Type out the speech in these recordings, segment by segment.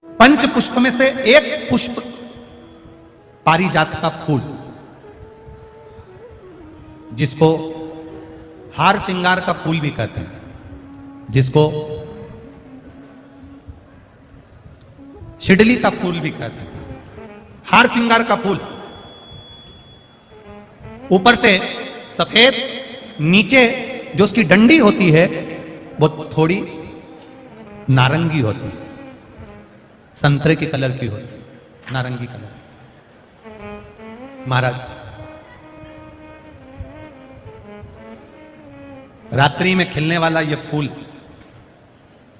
पंच पुष्प में से एक पुष्प पारिजात का फूल, जिसको हार श्रृंगार का फूल भी कहते हैं, जिसको शिडली का फूल भी कहते हैं। हार श्रृंगार का फूल ऊपर से सफेद, नीचे जो उसकी डंडी होती है वो थोड़ी नारंगी होती है, संतरे के कलर की होती है, नारंगी कलर। महाराज रात्रि में खिलने वाला ये फूल,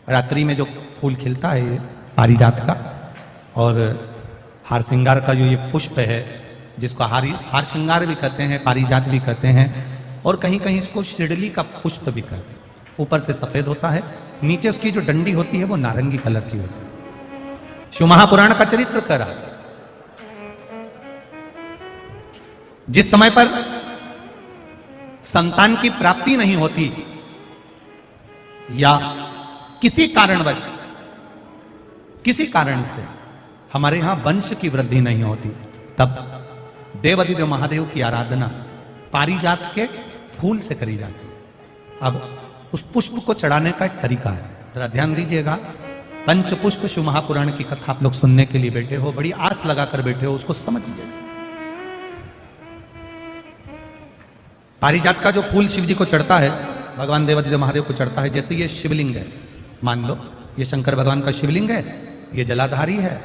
रात्रि में जो फूल खिलता है ये पारिजात का, और हार श्रृंगार का जो ये पुष्प है जिसको हार श्रृंगार भी कहते हैं, पारिजात भी कहते हैं, और कहीं कहीं इसको शिडली का पुष्प भी कहते हैं। ऊपर से सफेद होता है, नीचे उसकी जो डंडी होती है वो नारंगी कलर की होती है। शिव महापुराण का चरित्र कह रहा, जिस समय पर संतान की प्राप्ति नहीं होती या किसी कारणवश, किसी कारण से हमारे यहां वंश की वृद्धि नहीं होती, तब देवादिदेव महादेव की आराधना पारिजात के फूल से करी जाती है। अब उस पुष्प को चढ़ाने का एक तरीका है, जरा ध्यान दीजिएगा। पंच पुष्प शिव महापुराण की कथा आप लोग सुनने के लिए बैठे हो, बड़ी आस लगाकर बैठे हो, उसको समझिए। पारिजात का जो फूल शिव जी को चढ़ता है, भगवान देवादिदेव महादेव को चढ़ता है, जैसे ये शिवलिंग है, मान लो ये शंकर भगवान का शिवलिंग है, ये जलाधारी है,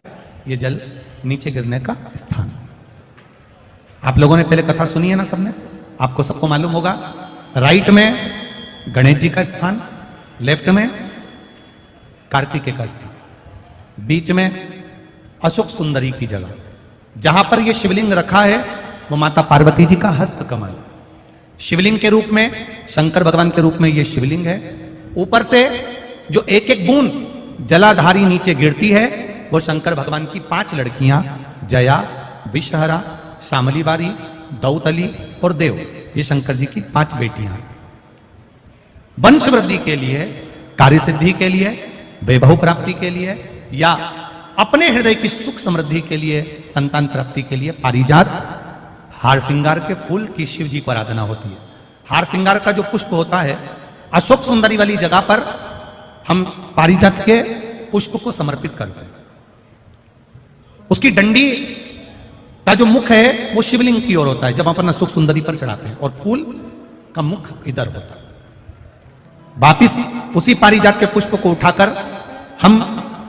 ये जल नीचे गिरने का स्थान। आप लोगों ने पहले कथा सुनी है ना सबने, आपको सबको मालूम होगा। राइट में गणेश जी का स्थान, लेफ्ट में कार्तिकेय का स्थान, बीच में अशोक सुंदरी की जगह। जहां पर यह शिवलिंग रखा है वो माता पार्वती जी का हस्त कमल, शिवलिंग के रूप में, शंकर भगवान के रूप में यह शिवलिंग है। ऊपर से जो एक एक बूंद जलाधारी नीचे गिरती है वो शंकर भगवान की 5 लड़कियां, जया, विषहरा, शामली बारी, दौतली और देव, ये शंकर जी की 5 बेटियां। वंश वृद्धि के लिए, कार्य सिद्धि के लिए, वैभव प्राप्ति के लिए, या अपने हृदय की सुख समृद्धि के लिए, संतान प्राप्ति के लिए पारिजात हार श्रृंगार के फूल की शिव जी को आराधना होती है। हार श्रृंगार का जो पुष्प होता है, अशोक सुंदरी वाली जगह पर हम पारिजात के पुष्प को समर्पित करते हैं। उसकी डंडी का जो मुख है वो शिवलिंग की ओर होता है जब अपन अशोक सुंदरी पर चढ़ाते हैं, और फूल का मुख इधर होता है। वापिस उसी पारिजात के पुष्प को उठाकर हम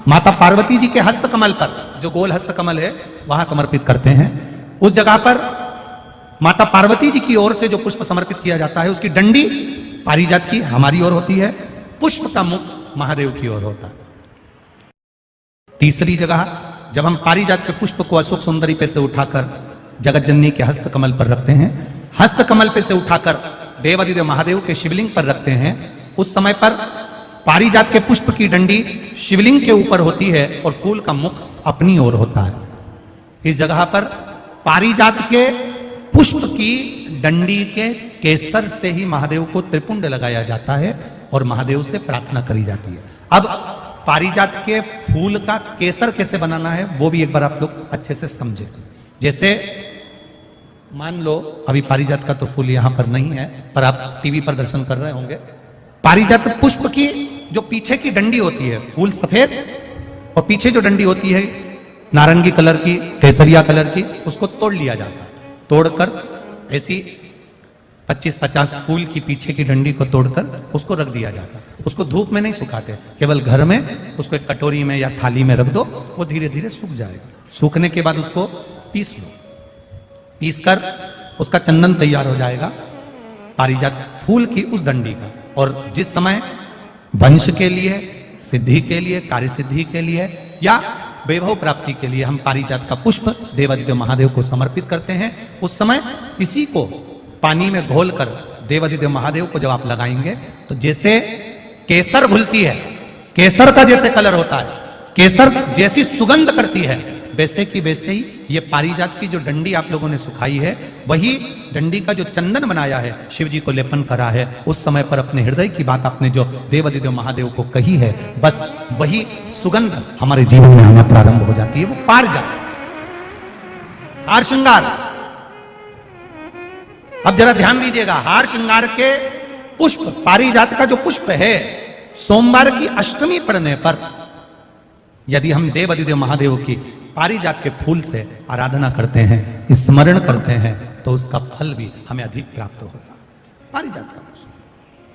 माता पार्वती जी के हस्त कमल पर, जो गोल हस्त कमल है, वहां समर्पित करते हैं। उस जगह पर माता पार्वती जी की ओर से जो पुष्प समर्पित किया जाता है, उसकी डंडी पारिजात की हमारी ओर होती है, पुष्प का मुख महादेव की ओर होता है। तीसरी जगह, जब हम पारिजात के पुष्प को अशोक सुंदरी पे से उठाकर जगत जननी के हस्त कमल पर रखते हैं, हस्त कमल पे से उठाकर देवादिदेव महादेव के शिवलिंग पर रखते हैं, उस समय पर पारिजात के पुष्प की डंडी शिवलिंग के ऊपर होती है और फूल का मुख अपनी ओर होता है। इस जगह पर पारिजात के पुष्प की डंडी के केसर से ही महादेव को त्रिपुंड लगाया जाता है और महादेव से प्रार्थना करी जाती है। अब पारिजात के फूल का केसर कैसे बनाना है वो भी एक बार आप लोग अच्छे से समझे। जैसे मान लो अभी पारिजात का तो फूल यहां पर नहीं है, पर आप टीवी पर दर्शन कर रहे होंगे। पारिजात पुष्प की जो पीछे की डंडी होती है, फूल सफेद और पीछे जो डंडी होती है नारंगी कलर की, केसरिया कलर की, उसको तोड़ लिया जाता है। तोड़कर ऐसी 25-50 फूल की पीछे की डंडी को तोड़कर उसको रख दिया जाता। उसको धूप में नहीं सुखाते, केवल घर में उसको एक कटोरी में या थाली में रख दो, वो धीरे धीरे सूख जाएगा। सूखने के बाद उसको पीस लो, पीसकर उसका चंदन तैयार हो जाएगा पारिजात फूल की उस डंडी का। और जिस समय वंश के लिए, सिद्धि के लिए, कार्य सिद्धि के लिए या वैभव प्राप्ति के लिए हम पारिजात का पुष्प देवादिदेव महादेव को समर्पित करते हैं, उस समय इसी को पानी में घोलकर देवादिदेव महादेव को जब आप लगाएंगे तो जैसे केसर घुलती है, केसर का जैसे कलर होता है, केसर जैसी सुगंध करती है, वैसे की वैसे ही ये पारिजात की जो डंडी आप लोगों ने सुखाई है, वही डंडी का जो चंदन बनाया है, शिव जी को लेपन करा है, उस समय पर अपने हृदय की बात आपने जो देवादिदेव महादेव को कही है, बस वही सुगंध हमारे जीवन में आना प्रारंभ हो जाती है। वो पारिजात, हार श्रृंगार। अब जरा ध्यान दीजिएगा, हार श्रृंगार के पुष्प, पारिजात का जो पुष्प है, सोमवार की अष्टमी पड़ने पर यदि हम देवादिदेव महादेव की पारिजात के फूल से आराधना करते हैं, स्मरण करते हैं, तो उसका फल भी हमें अधिक प्राप्त होता है। पारिजात का पुष्प,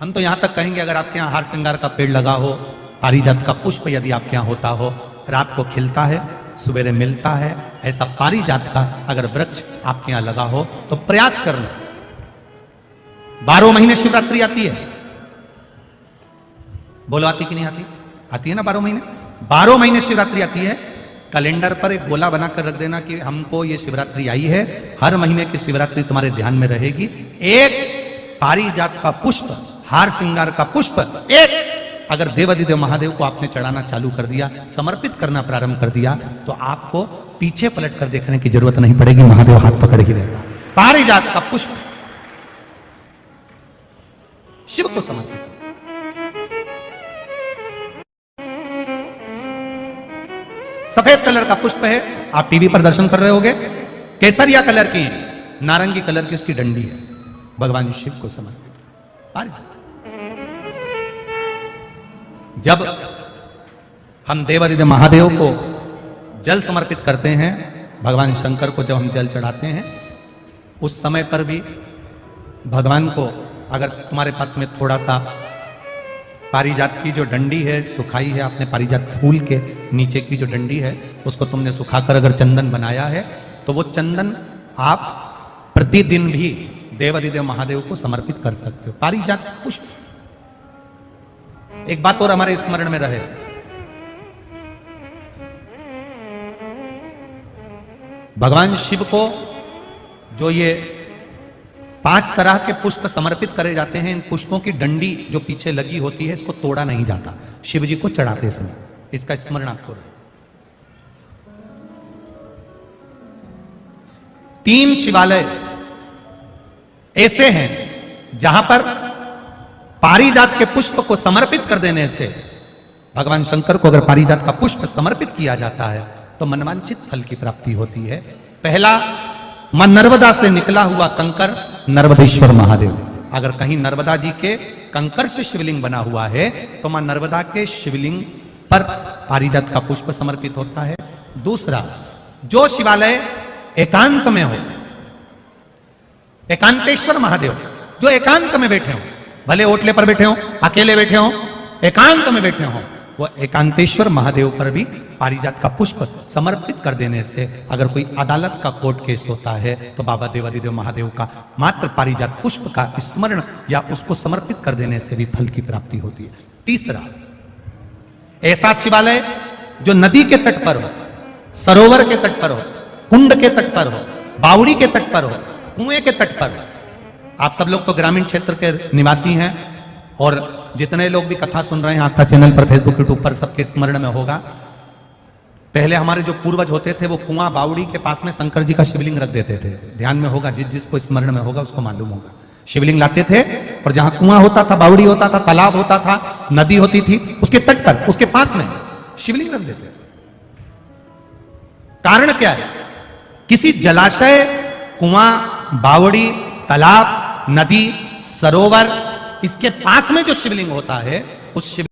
हम तो यहां तक कहेंगे अगर आपके यहां हार श्रृंगार का पेड़ लगा हो, पारिजात का पुष्प यदि आपके यहां होता हो, रात को खिलता है, सवेरे मिलता है, ऐसा पारिजात का अगर वृक्ष आपके यहां लगा हो तो प्रयास करना। 12 महीने शिवरात्रि आती है, बोलो आती कि नहीं आती? आती है ना 12 महीने। 12 महीने शिवरात्रि आती है। कैलेंडर पर एक गोला बनाकर रख देना कि हमको ये शिवरात्रि आई है, हर महीने की शिवरात्रि तुम्हारे ध्यान में रहेगी। एक पारिजात का पुष्प, हार श्रृंगार का पुष्प, एक अगर देवादिदेव महादेव को आपने चढ़ाना चालू कर दिया, समर्पित करना प्रारंभ कर दिया, तो आपको पीछे पलट कर देखने की जरूरत नहीं पड़ेगी, महादेव हाथ पकड़ ही रहता। पारिजात का पुष्प शिव को समर्पित। सफेद कलर का पुष्प है, आप टीवी पर दर्शन कर रहे होंगे, केसरिया कलर की है, नारंगी कलर की उसकी डंडी है, भगवान शिव को समर्पित पारिजात। जब हम देवादिदेव महादेव को जल समर्पित करते हैं, भगवान शंकर को जब हम जल चढ़ाते हैं, उस समय पर भी भगवान को, अगर तुम्हारे पास में थोड़ा सा पारिजात की जो डंडी है सुखाई है, आपने पारिजात फूल के नीचे की जो डंडी है उसको तुमने सुखाकर अगर चंदन बनाया है, तो वो चंदन आप प्रतिदिन भी देवादिदेव महादेव को समर्पित कर सकते हो। पारिजात पुष्प। एक बात और हमारे स्मरण में रहे, भगवान शिव को जो ये 5 तरह के पुष्प समर्पित करे जाते हैं, इन पुष्पों की डंडी जो पीछे लगी होती है, इसको तोड़ा नहीं जाता शिव जी को चढ़ाते समय, इसका स्मरण आपको रहे। 3 शिवालय ऐसे हैं जहां पर पारिजात के पुष्प को समर्पित कर देने से, भगवान शंकर को अगर पारिजात का पुष्प समर्पित किया जाता है तो मनवांछित फल की प्राप्ति होती है। पहला, मां नर्मदा से निकला हुआ कंकर नर्मदेश्वर महादेव। अगर कहीं नर्मदा जी के कंकर से शिवलिंग बना हुआ है तो मां नर्मदा के शिवलिंग पर पारिजात का पुष्प समर्पित होता है। दूसरा, जो शिवालय एकांत में हो, एकांतेश्वर महादेव जो एकांत में बैठे हो, भले ओटले पर बैठे हो, अकेले बैठे हो, एकांत में बैठे हो, वो एकांतेश्वर महादेव पर भी पारिजात का पुष्प समर्पित कर देने से, अगर कोई अदालत का कोर्ट केस होता है तो बाबा देवादिदेव महादेव का मात्र पारिजात पुष्प का स्मरण या उसको समर्पित कर देने से भी फल की प्राप्ति होती है। तीसरा, ऐसा शिवालय जो नदी के तट पर हो, सरोवर के तट पर हो, कुंड के तट पर हो, बावड़ी के तट पर हो, कुएं के तट पर हो। आप सब लोग तो ग्रामीण क्षेत्र के निवासी हैं, और जितने लोग भी कथा सुन रहे हैं आस्था चैनल पर, फेसबुक, यूट्यूब पर, सबके स्मरण में होगा, पहले हमारे जो पूर्वज होते थे वो कुआं बावड़ी के पास में शंकर जी का शिवलिंग रख देते थे। ध्यान में होगा, जिसको स्मरण में होगा उसको मालूम होगा। शिवलिंग लाते थे और जहां कुआं होता था, बावड़ी होता था, तालाब होता था, नदी होती थी, उसके तट पर, उसके पास में शिवलिंग रख देते थे। कारण क्या है? किसी जलाशय, कुआं, बावड़ी, तालाब, नदी, सरोवर, इसके पास में जो शिवलिंग होता है, उस शिव